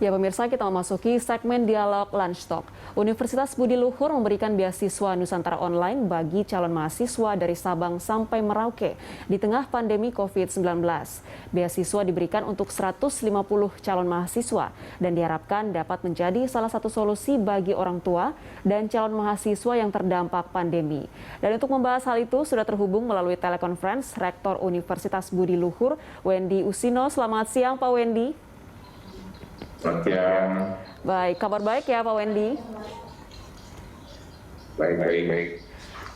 Ya pemirsa, kita memasuki segmen dialog Lunch Talk. Universitas Budi Luhur memberikan beasiswa Nusantara online bagi calon mahasiswa dari Sabang sampai Merauke di tengah pandemi COVID-19. Beasiswa diberikan untuk 150 calon mahasiswa dan diharapkan dapat menjadi salah satu solusi bagi orang tua dan calon mahasiswa yang terdampak pandemi. Dan untuk membahas hal itu sudah terhubung melalui telekonferensi Rektor Universitas Budi Luhur, Wendy Usino. Selamat siang Pak Wendy. Selamat siang. Baik, kabar baik ya Pak Wendy? Baik.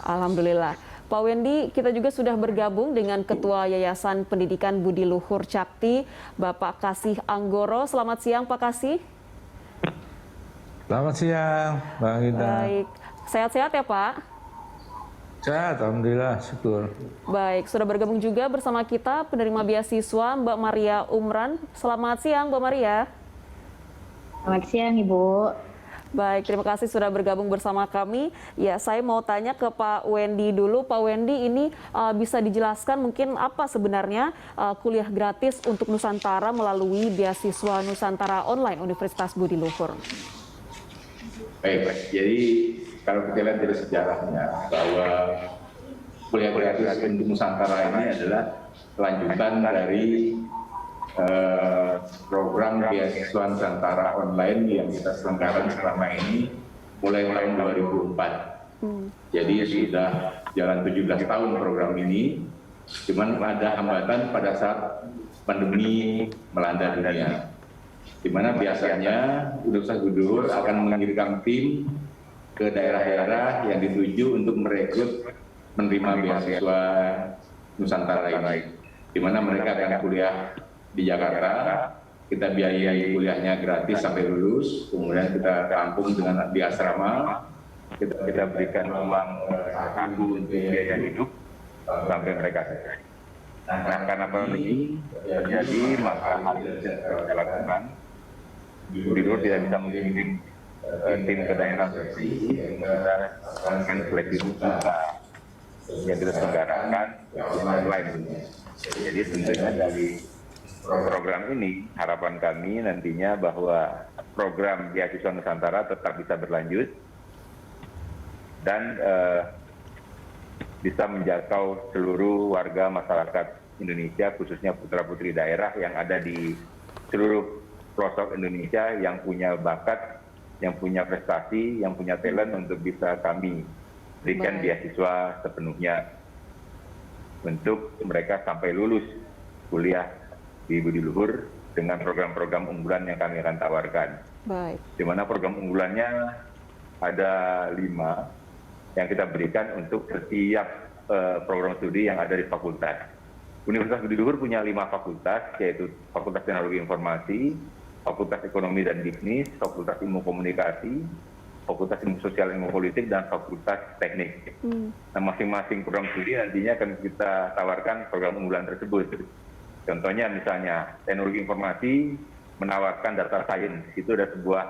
Alhamdulillah. Pak Wendy, kita juga sudah bergabung dengan Ketua Yayasan Pendidikan Budi Luhur Cakti, Bapak Kasih Anggoro. Selamat siang Pak Kasih. Selamat siang, Bang Ida. Baik, sehat-sehat ya Pak? Sehat, Alhamdulillah, syukur. Baik, sudah bergabung juga bersama kita penerima beasiswa Mbak Maria Umran. Selamat siang Mbak Maria. Selamat siang, Ibu. Baik, terima kasih sudah bergabung bersama kami. Ya, saya mau tanya ke Pak Wendy dulu. Pak Wendy, ini bisa dijelaskan mungkin apa sebenarnya kuliah gratis untuk Nusantara melalui beasiswa Nusantara Online Universitas Budi Luhur? Baik. Jadi kalau kita lihat dari sejarahnya bahwa kuliah gratis untuk Nusantara ini adalah kelanjutan dari program beasiswa Nusantara online yang kita selenggarakan selama ini mulai tahun 2004. Jadi sudah jalan 17 tahun program ini, cuman ada hambatan pada saat pandemi melanda dunia. Di mana biasanya Universitas Budi Luhur akan mengirimkan tim ke daerah-daerah yang dituju untuk merekrut menerima beasiswa Nusantara ini. Di mana mereka akan kuliah di Jakarta, kita biayai kuliahnya gratis sampai lulus, kemudian kita tampung di asrama, kita berikan uang saku untuk biaya hidup sampai mereka selesai. Nah, karena pandemi jadi maka hal yang kita lakukan, Budi Luhur tidak bisa mengirim tim ke daerah seperti kita akan seleksi yang kita selenggarakan online. Jadi tentunya dari program ini, harapan kami nantinya bahwa program beasiswa Nusantara tetap bisa berlanjut dan bisa menjangkau seluruh warga masyarakat Indonesia, khususnya putra-putri daerah yang ada di seluruh pelosok Indonesia yang punya bakat, yang punya prestasi, yang punya talent untuk bisa kami berikan beasiswa sepenuhnya untuk mereka sampai lulus kuliah di Budi Luhur dengan program-program unggulan yang kami akan tawarkan. Baik. Di mana program unggulannya ada 5 yang kita berikan untuk setiap program studi yang ada di fakultas. Universitas Budi Luhur punya 5 fakultas, yaitu Fakultas Teknologi Informasi, Fakultas Ekonomi dan Bisnis, Fakultas Ilmu Komunikasi, Fakultas Ilmu Sosial Ilmu Politik, dan Fakultas Teknik. Nah, masing-masing program studi nantinya akan kita tawarkan program unggulan tersebut. Contohnya misalnya teknologi informasi menawarkan data science, itu ada sebuah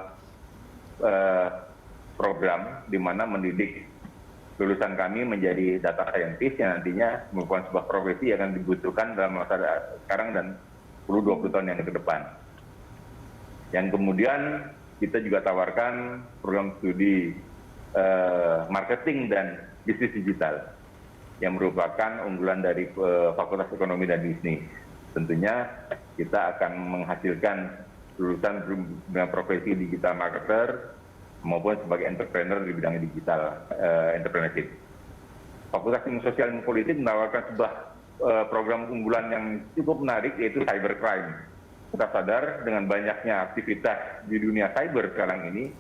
program di mana mendidik lulusan kami menjadi data scientist yang nantinya merupakan sebuah profesi yang akan dibutuhkan dalam masa sekarang dan 10-20 tahun yang ke depan. Yang kemudian kita juga tawarkan program studi marketing dan bisnis digital yang merupakan unggulan dari Fakultas Ekonomi dan Bisnis. Tentunya kita akan menghasilkan lulusan dengan profesi digital marketer maupun sebagai entrepreneur di bidang digital entrepreneurship. Fakultas Ilmu Sosial Ilmu Politik menawarkan sebuah program unggulan yang cukup menarik, yaitu cybercrime. Kita sadar dengan banyaknya aktivitas di dunia cyber sekarang ini,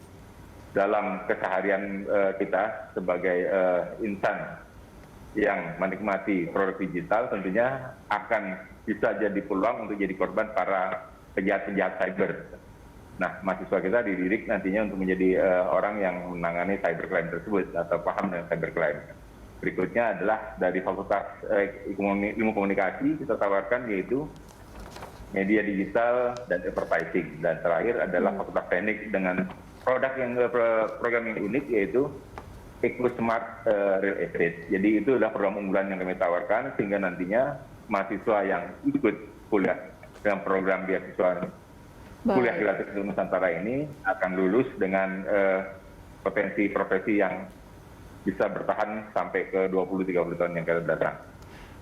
dalam keseharian kita sebagai insan yang menikmati produk digital tentunya akan bisa jadi peluang untuk jadi korban para penjahat-penjahat cyber. Nah, mahasiswa kita dididik nantinya untuk menjadi orang yang menangani cybercrime tersebut atau paham dengan cybercrime. Berikutnya adalah dari Fakultas Ilmu Komunikasi kita tawarkan yaitu media digital dan advertising. Dan terakhir adalah Fakultas Teknik dengan program yang unik yaitu EcoSmart Real Estate. Jadi itu adalah program unggulan yang kami tawarkan sehingga nantinya mahasiswa yang ikut kuliah dalam program beasiswa kuliah gratis Nusantara ini akan lulus dengan potensi profesi yang bisa bertahan sampai ke 20-30 tahun yang akan datang.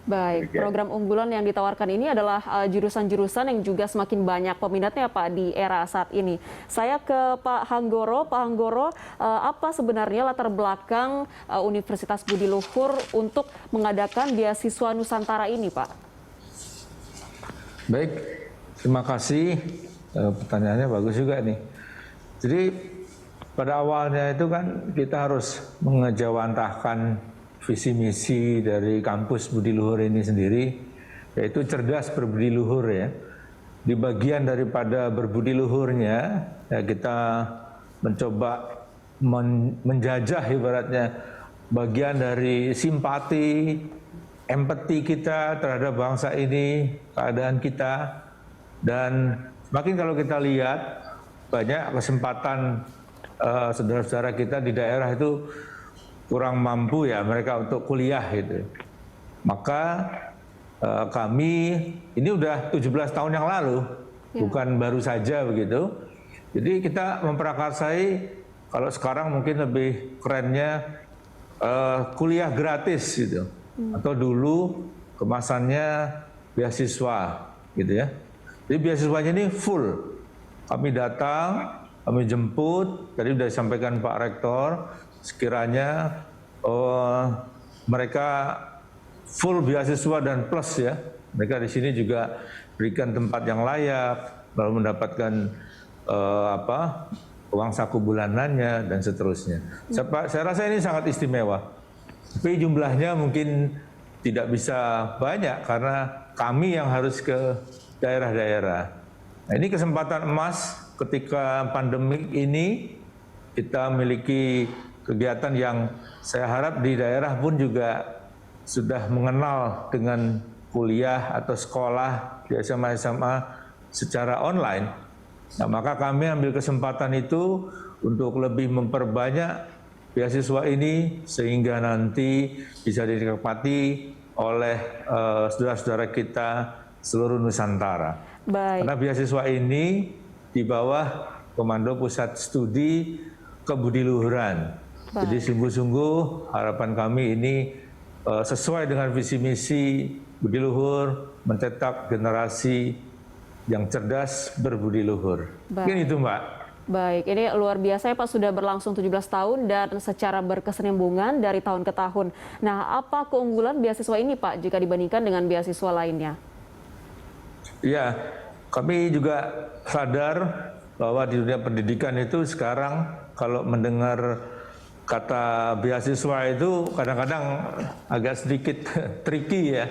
Baik, program unggulan yang ditawarkan ini adalah jurusan-jurusan yang juga semakin banyak peminatnya Pak di era saat ini. Saya ke Pak Hanggoro. Pak Hanggoro, apa sebenarnya latar belakang Universitas Budi Luhur untuk mengadakan beasiswa Nusantara ini Pak? Baik, terima kasih. Pertanyaannya bagus juga nih. Jadi pada awalnya itu kan kita harus mengejawantahkan visi misi dari kampus Budi Luhur ini sendiri, yaitu cerdas berbudi luhur ya. Di bagian daripada berbudi luhurnya, ya kita mencoba menjajah ibaratnya bagian dari simpati, empati kita terhadap bangsa ini, keadaan kita, dan semakin kalau kita lihat banyak kesempatan saudara-saudara kita di daerah itu kurang mampu ya mereka untuk kuliah gitu. Maka kami ini udah 17 tahun yang lalu, bukan baru saja begitu. Jadi kita memprakarsai, kalau sekarang mungkin lebih kerennya kuliah gratis gitu. Atau dulu kemasannya beasiswa gitu ya. Jadi beasiswanya ini full. Kami datang, kami jemput, tadi sudah disampaikan Pak Rektor, sekiranya mereka full beasiswa dan plus ya. Mereka di sini juga berikan tempat yang layak, lalu mendapatkan uang saku bulanannya dan seterusnya. Saya rasa ini sangat istimewa. Tapi jumlahnya mungkin tidak bisa banyak karena kami yang harus ke daerah-daerah. Nah, ini kesempatan emas ketika pandemik ini kita memiliki kegiatan yang saya harap di daerah pun juga sudah mengenal dengan kuliah atau sekolah di SMA secara online. Nah, maka kami ambil kesempatan itu untuk lebih memperbanyak beasiswa ini sehingga nanti bisa dinikmati oleh saudara-saudara kita seluruh Nusantara. Baik. Karena beasiswa ini di bawah Komando Pusat Studi Kebudiluhuran. Jadi sungguh-sungguh harapan kami ini sesuai dengan visi misi Budi Luhur, mencetak generasi yang cerdas berbudi luhur. Mungkin itu Mbak. Baik, ini luar biasa ya Pak, sudah berlangsung 17 tahun dan secara berkesinambungan dari tahun ke tahun. Nah, apa keunggulan beasiswa ini Pak jika dibandingkan dengan beasiswa lainnya? Ya, kami juga sadar bahwa di dunia pendidikan itu sekarang kalau mendengar kata beasiswa itu kadang-kadang agak sedikit tricky ya.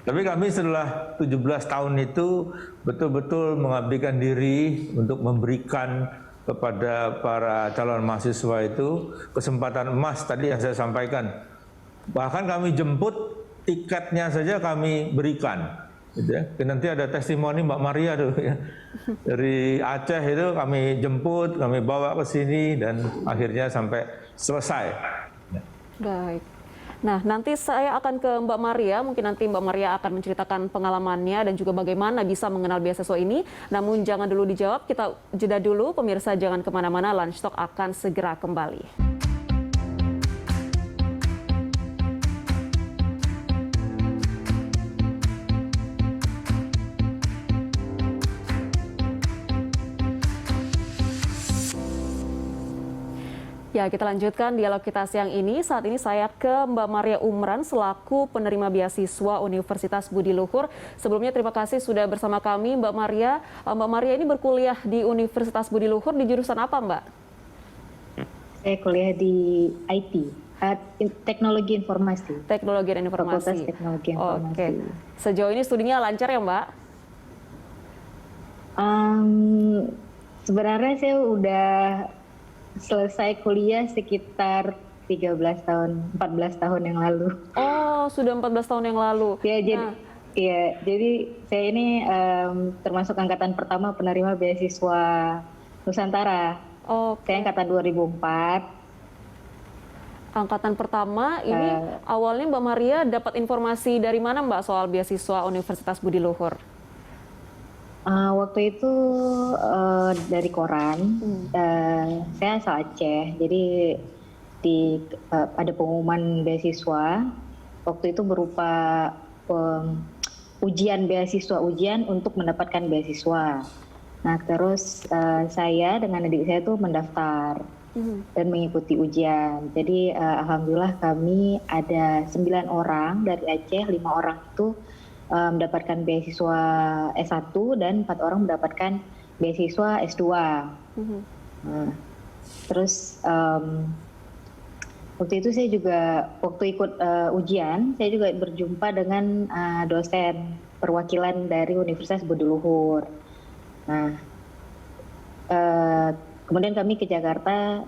Tapi kami setelah 17 tahun itu betul-betul mengabdikan diri untuk memberikan kepada para calon mahasiswa itu kesempatan emas tadi yang saya sampaikan. Bahkan kami jemput, tiketnya saja kami berikan. Gitu ya. Nanti ada testimoni Mbak Maria tuh ya. Dari Aceh itu kami jemput, kami bawa ke sini dan akhirnya sampai selesai. Baik. Nah, nanti saya akan ke Mbak Maria, mungkin nanti Mbak Maria akan menceritakan pengalamannya dan juga bagaimana bisa mengenal beasiswa ini. Namun jangan dulu dijawab, kita jeda dulu, pemirsa jangan kemana-mana, Lunch Talk akan segera kembali. Ya, kita lanjutkan dialog kita siang ini. Saat ini saya ke Mbak Maria Umran selaku penerima beasiswa Universitas Budi Luhur. Sebelumnya terima kasih sudah bersama kami Mbak Maria. Mbak Maria ini berkuliah di Universitas Budi Luhur di jurusan apa Mbak? Saya kuliah di IT, Teknologi Informasi. Teknologi dan Informasi. Fakultas Teknologi Informasi. Oke. Sejauh ini studinya lancar ya Mbak? Sebenarnya saya udah selesai kuliah sekitar 14 tahun yang lalu. Oh, sudah 14 tahun yang lalu. Ya, jadi saya ini termasuk angkatan pertama penerima beasiswa Nusantara. Saya angkatan 2004. Angkatan pertama ini awalnya Mbak Maria dapat informasi dari mana Mbak soal beasiswa Universitas Budi Luhur? Waktu itu dari koran, saya asal Aceh, jadi ada pengumuman beasiswa. Waktu itu berupa ujian untuk mendapatkan beasiswa. Nah terus saya dengan adik saya tuh mendaftar dan mengikuti ujian. Jadi alhamdulillah kami ada 9 orang dari Aceh, 5 orang itu mendapatkan beasiswa S1 dan 4 orang mendapatkan beasiswa S2. Terus waktu itu saya juga waktu ikut ujian, saya juga berjumpa dengan dosen perwakilan dari Universitas Budi Luhur. Nah, kemudian kami ke Jakarta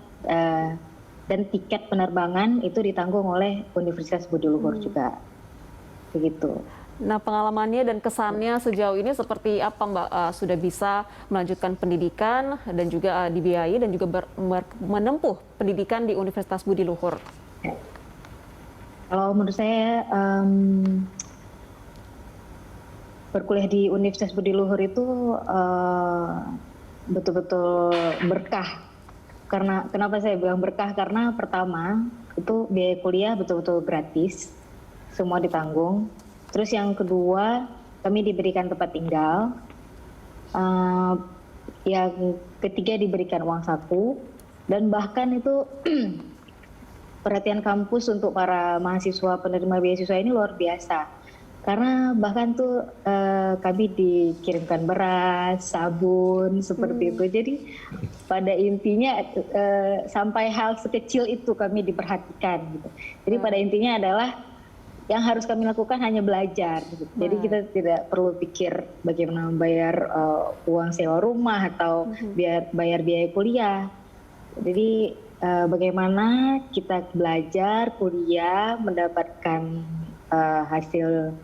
dan tiket penerbangan itu ditanggung oleh Universitas Budi Luhur juga, begitu. Nah, pengalamannya dan kesannya sejauh ini seperti apa, Mbak? Sudah bisa melanjutkan pendidikan dan juga dibiayai dan juga menempuh pendidikan di Universitas Budi Luhur? Kalau menurut saya berkuliah di Universitas Budi Luhur itu betul-betul berkah. Karena kenapa saya bilang berkah? Karena pertama itu biaya kuliah betul-betul gratis, semua ditanggung. Terus yang kedua, kami diberikan tempat tinggal. Yang ketiga diberikan uang saku. Dan bahkan itu perhatian kampus untuk para mahasiswa penerima beasiswa ini luar biasa. Karena bahkan tuh kami dikirimkan beras, sabun, seperti itu. Jadi pada intinya sampai hal sekecil itu kami diperhatikan. Gitu. Jadi pada intinya adalah yang harus kami lakukan hanya belajar. Jadi kita tidak perlu pikir bagaimana membayar uang sewa rumah atau bayar biaya kuliah. Jadi bagaimana kita belajar, kuliah, mendapatkan hasil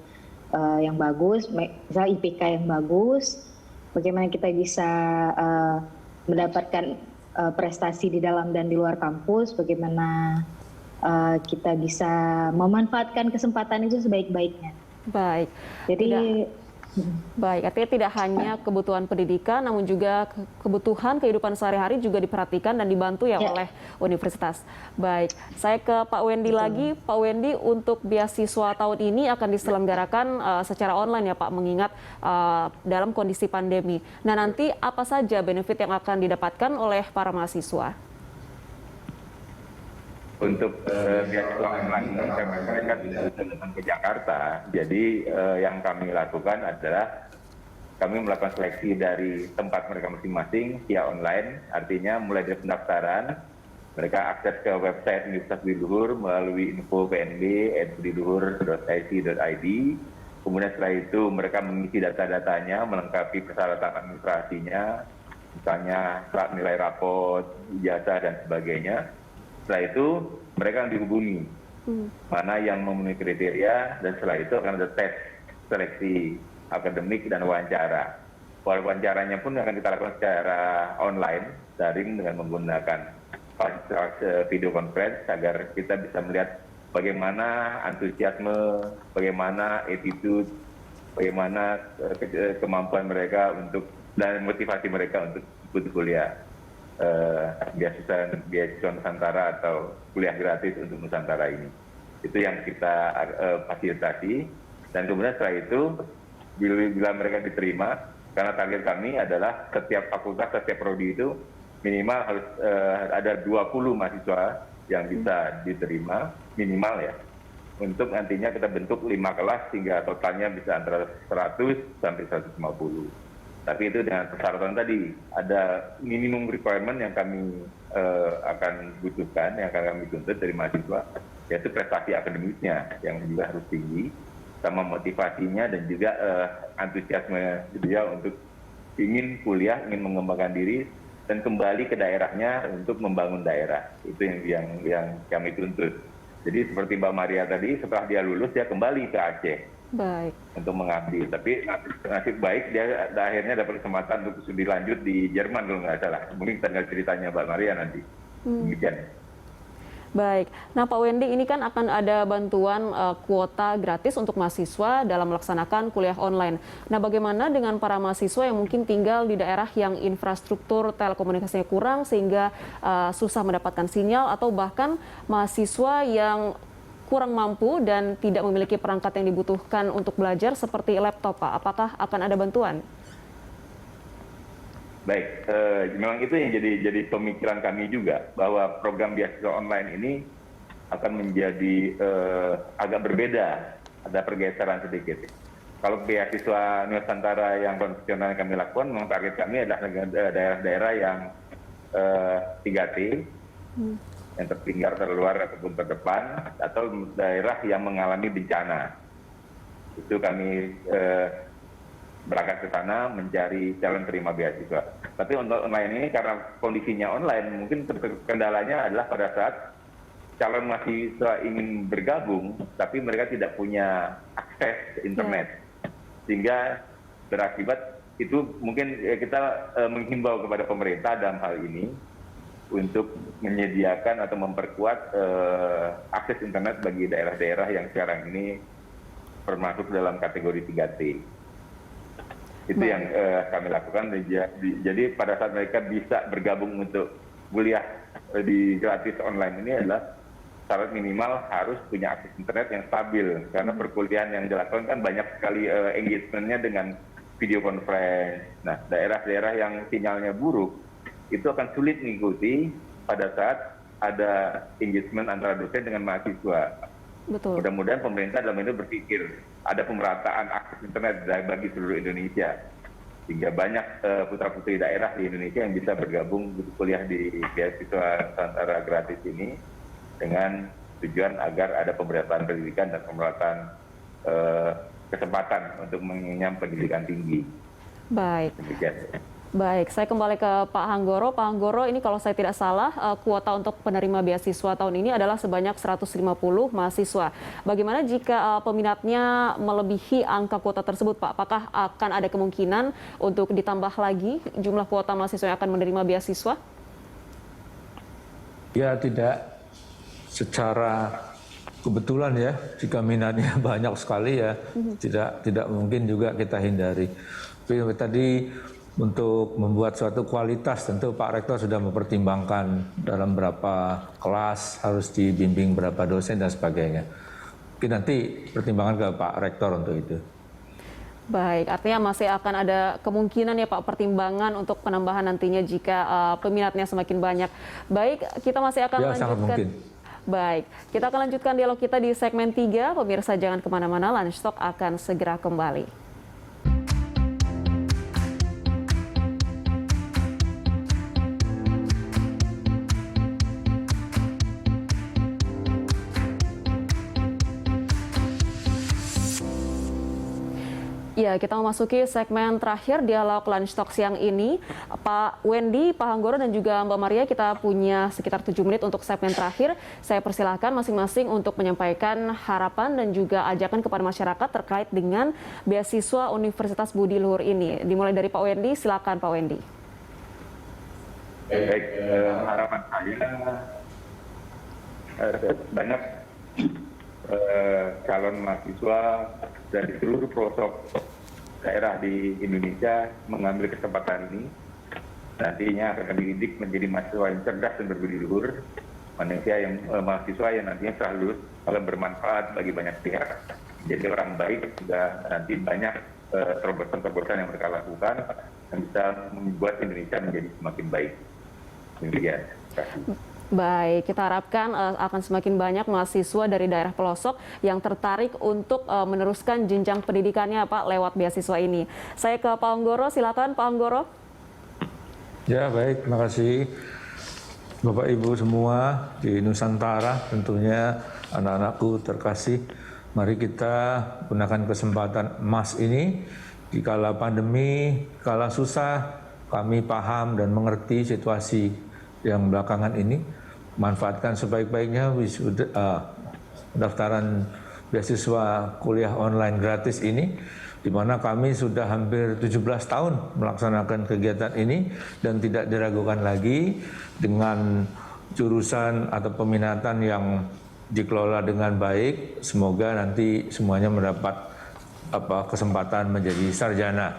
yang bagus, misalnya IPK yang bagus, bagaimana kita bisa mendapatkan prestasi di dalam dan di luar kampus, bagaimana kita bisa memanfaatkan kesempatan itu sebaik-baiknya. Baik. Jadi Baik, artinya tidak hanya kebutuhan pendidikan, namun juga kebutuhan kehidupan sehari-hari juga diperhatikan dan dibantu ya oleh universitas. Baik, saya ke Pak Wendy lagi. Pak Wendy, untuk beasiswa tahun ini akan diselenggarakan secara online ya Pak, mengingat dalam kondisi pandemi. Nah, nanti apa saja benefit yang akan didapatkan oleh para mahasiswa? Untuk beasiswa online mereka bisa datang ke Jakarta. Jadi yang kami lakukan adalah kami melakukan seleksi dari tempat mereka masing-masing via online. Artinya mulai dari pendaftaran, mereka akses ke website Universitas Budi Luhur melalui info.pnb@budiluhur.ac.id. Kemudian setelah itu mereka mengisi data-datanya, melengkapi persyaratan administrasinya, misalnya nilai rapot, ijazah dan sebagainya. Setelah itu mereka akan dihubungi mana yang memenuhi kriteria, dan setelah itu akan ada tes seleksi akademik dan wawancara. Wawancaranya pun akan kita lakukan secara online, daring dengan menggunakan fasilitas video conference agar kita bisa melihat bagaimana antusiasme, bagaimana attitude, bagaimana kemampuan mereka untuk dan motivasi mereka untuk ikut kuliah. Beasiswa Nusantara atau kuliah gratis untuk Nusantara ini. Itu yang kita fasilitasi, dan kemudian setelah itu bila mereka diterima, karena target kami adalah setiap fakultas, setiap prodi itu minimal harus ada 20 mahasiswa yang bisa diterima, minimal ya, untuk nantinya kita bentuk 5 kelas sehingga totalnya bisa antara 100 sampai 150. Tapi itu dengan persyaratan tadi, ada minimum requirement yang kami akan butuhkan, yang akan kami tuntut dari mahasiswa, yaitu prestasi akademiknya yang juga harus tinggi, sama motivasinya dan juga antusiasme dia untuk ingin kuliah, ingin mengembangkan diri, dan kembali ke daerahnya untuk membangun daerah. Itu yang kami tuntut. Jadi seperti Mbak Maria tadi, setelah dia lulus, dia kembali ke Aceh. Baik. Untuk mengabdi, tapi nasib baik dia akhirnya dapat kesempatan untuk studi lanjut di Jerman kalau nggak salah. Mungkin tinggal ceritanya Mbak Maria nanti. Demikian. Baik, nah Pak Wendy, ini kan akan ada bantuan kuota gratis untuk mahasiswa dalam melaksanakan kuliah online. Nah, bagaimana dengan para mahasiswa yang mungkin tinggal di daerah yang infrastruktur telekomunikasinya kurang sehingga susah mendapatkan sinyal, atau bahkan mahasiswa yang kurang mampu dan tidak memiliki perangkat yang dibutuhkan untuk belajar seperti laptop, Pak? Apakah akan ada bantuan? Baik, memang itu yang jadi pemikiran kami juga, bahwa program beasiswa online ini akan menjadi agak berbeda, ada pergeseran sedikit. Kalau beasiswa Nusantara yang konvensional yang kami lakukan, memang target kami adalah daerah-daerah yang 3T, yang tertinggal, terluar, ataupun terdepan, atau daerah yang mengalami bencana. Itu kami berangkat ke sana mencari calon terima beasiswa. Tapi untuk online ini karena kondisinya online, mungkin kendalanya adalah pada saat calon mahasiswa ingin bergabung, tapi mereka tidak punya akses internet. Sehingga berakibat itu mungkin kita menghimbau kepada pemerintah dalam hal ini untuk menyediakan atau memperkuat akses internet bagi daerah-daerah yang sekarang ini termasuk dalam kategori 3T. Itu yang kami lakukan. Jadi pada saat mereka bisa bergabung untuk kuliah di gratis online ini adalah syarat minimal harus punya akses internet yang stabil. Karena perkuliahan yang dilakukan kan banyak sekali engagement-nya dengan video conference. Nah, daerah-daerah yang sinyalnya buruk itu akan sulit mengikuti pada saat ada engagement antara dosen dengan mahasiswa. Betul. Mudah-mudahan pemerintah dalam ini berpikir ada pemerataan akses internet bagi seluruh Indonesia, sehingga banyak putra-putri daerah di Indonesia yang bisa bergabung kuliah di beasiswa Nusantara gratis ini, dengan tujuan agar ada pemerataan pendidikan dan pemerataan kesempatan untuk mengenyam pendidikan tinggi. Baik. Demikian. Baik, saya kembali ke Pak Hanggoro. Pak Hanggoro, ini kalau saya tidak salah, kuota untuk penerima beasiswa tahun ini adalah sebanyak 150 mahasiswa. Bagaimana jika peminatnya melebihi angka kuota tersebut, Pak? Apakah akan ada kemungkinan untuk ditambah lagi jumlah kuota mahasiswa yang akan menerima beasiswa? Ya, tidak secara kebetulan ya, jika minatnya banyak sekali ya, tidak mungkin juga kita hindari. Tapi tadi untuk membuat suatu kualitas, tentu Pak Rektor sudah mempertimbangkan dalam berapa kelas harus dibimbing, berapa dosen dan sebagainya. Mungkin nanti pertimbangan ke Pak Rektor untuk itu. Baik, artinya masih akan ada kemungkinan ya Pak, pertimbangan untuk penambahan nantinya jika peminatnya semakin banyak. Baik, kita masih akan ya, lanjutkan. sangat mungkin. Baik, kita akan lanjutkan dialog kita di segmen 3. Pemirsa jangan kemana-mana, Lunch Talk akan segera kembali. Ya, kita memasuki segmen terakhir dialog Lunch Talk siang ini. Pak Wendy, Pak Hanggoro, dan juga Mbak Maria, kita punya sekitar 7 menit untuk segmen terakhir. Saya persilahkan masing-masing untuk menyampaikan harapan dan juga ajakan kepada masyarakat terkait dengan beasiswa Universitas Budi Luhur ini. Dimulai dari Pak Wendy, silakan Pak Wendy. Baik, harapan saya banyak calon mahasiswa dari seluruh pelosok daerah di Indonesia mengambil kesempatan ini. Nantinya akan dididik menjadi mahasiswa yang cerdas dan berbudi luhur, mahasiswa yang nantinya setelah lulus akan bermanfaat bagi banyak pihak, jadi orang baik. Juga nanti banyak terobosan-terobosan yang mereka lakukan yang bisa membuat Indonesia menjadi semakin baik. Demikian. Terima kasih. Baik, kita harapkan akan semakin banyak mahasiswa dari daerah pelosok yang tertarik untuk meneruskan jenjang pendidikannya Pak lewat beasiswa ini. Saya ke Pak Hanggoro, silakan Pak Hanggoro. Ya, baik, terima kasih Bapak Ibu semua di Nusantara, tentunya anak-anakku terkasih. Mari kita gunakan kesempatan emas ini di kala pandemi, kala susah, kami paham dan mengerti situasi yang belakangan ini. Manfaatkan sebaik-baiknya pendaftaran beasiswa kuliah online gratis ini, di mana kami sudah hampir 17 tahun melaksanakan kegiatan ini dan tidak diragukan lagi dengan jurusan atau peminatan yang dikelola dengan baik, semoga nanti semuanya mendapat kesempatan menjadi sarjana.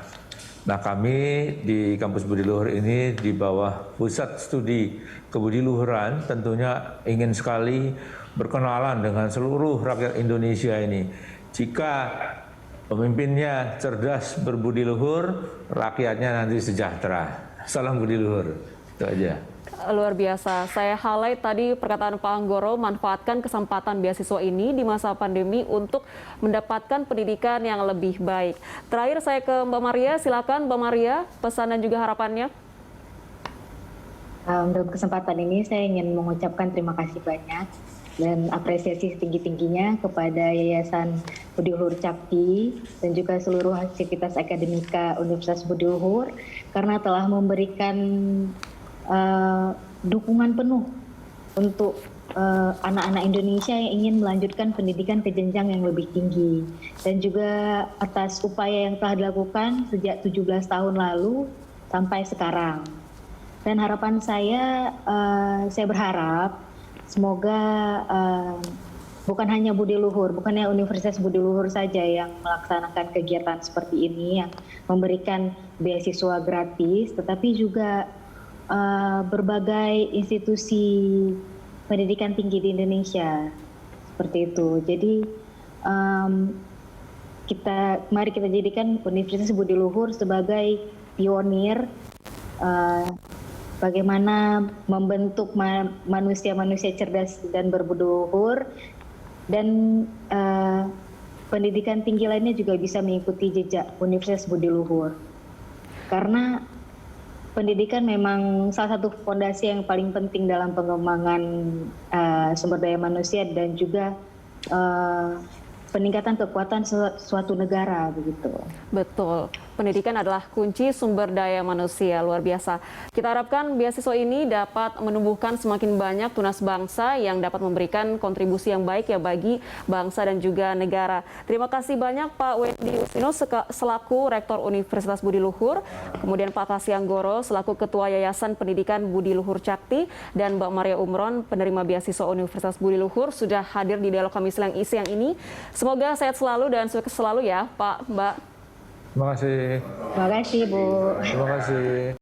Nah, kami di Kampus Budi Luhur ini di bawah Pusat Studi Kebudiluhuran tentunya ingin sekali berkenalan dengan seluruh rakyat Indonesia ini. Jika pemimpinnya cerdas berbudi luhur, rakyatnya nanti sejahtera. Salam budi luhur. Itu aja. Luar biasa. Saya highlight tadi perkataan Pak Anggoro, manfaatkan kesempatan beasiswa ini di masa pandemi untuk mendapatkan pendidikan yang lebih baik. Terakhir saya ke Mbak Maria, silakan Mbak Maria, pesan dan juga harapannya. Dalam kesempatan ini saya ingin mengucapkan terima kasih banyak dan apresiasi setinggi-tingginya kepada Yayasan Budi Luhur Cakti dan juga seluruh aktivitas akademika Universitas Budi Luhur karena telah memberikan dukungan penuh untuk anak-anak Indonesia yang ingin melanjutkan pendidikan ke jenjang yang lebih tinggi dan juga atas upaya yang telah dilakukan sejak 17 tahun lalu sampai sekarang. Dan harapan saya berharap semoga bukan hanya Budi Luhur, bukannya Universitas Budi Luhur saja yang melaksanakan kegiatan seperti ini yang memberikan beasiswa gratis, tetapi juga berbagai institusi pendidikan tinggi di Indonesia seperti itu. Jadi mari kita jadikan Universitas Budi Luhur sebagai pionir bagaimana membentuk manusia-manusia cerdas dan berbudi luhur, dan pendidikan tinggi lainnya juga bisa mengikuti jejak Universitas Budi Luhur. Karena pendidikan memang salah satu fondasi yang paling penting dalam pengembangan sumber daya manusia dan juga peningkatan kekuatan suatu negara begitu. Betul. Pendidikan adalah kunci sumber daya manusia, luar biasa. Kita harapkan beasiswa ini dapat menumbuhkan semakin banyak tunas bangsa yang dapat memberikan kontribusi yang baik ya bagi bangsa dan juga negara. Terima kasih banyak Pak Wendy Usino selaku Rektor Universitas Budi Luhur, kemudian Pak Kasih Anggoro selaku Ketua Yayasan Pendidikan Budi Luhur Cakti, dan Mbak Maria Umron, penerima beasiswa Universitas Budi Luhur, sudah hadir di dialog kami siang ini. Semoga sehat selalu dan sukses selalu ya Pak, Mbak. Terima kasih. Terima kasih Bu. Terima kasih.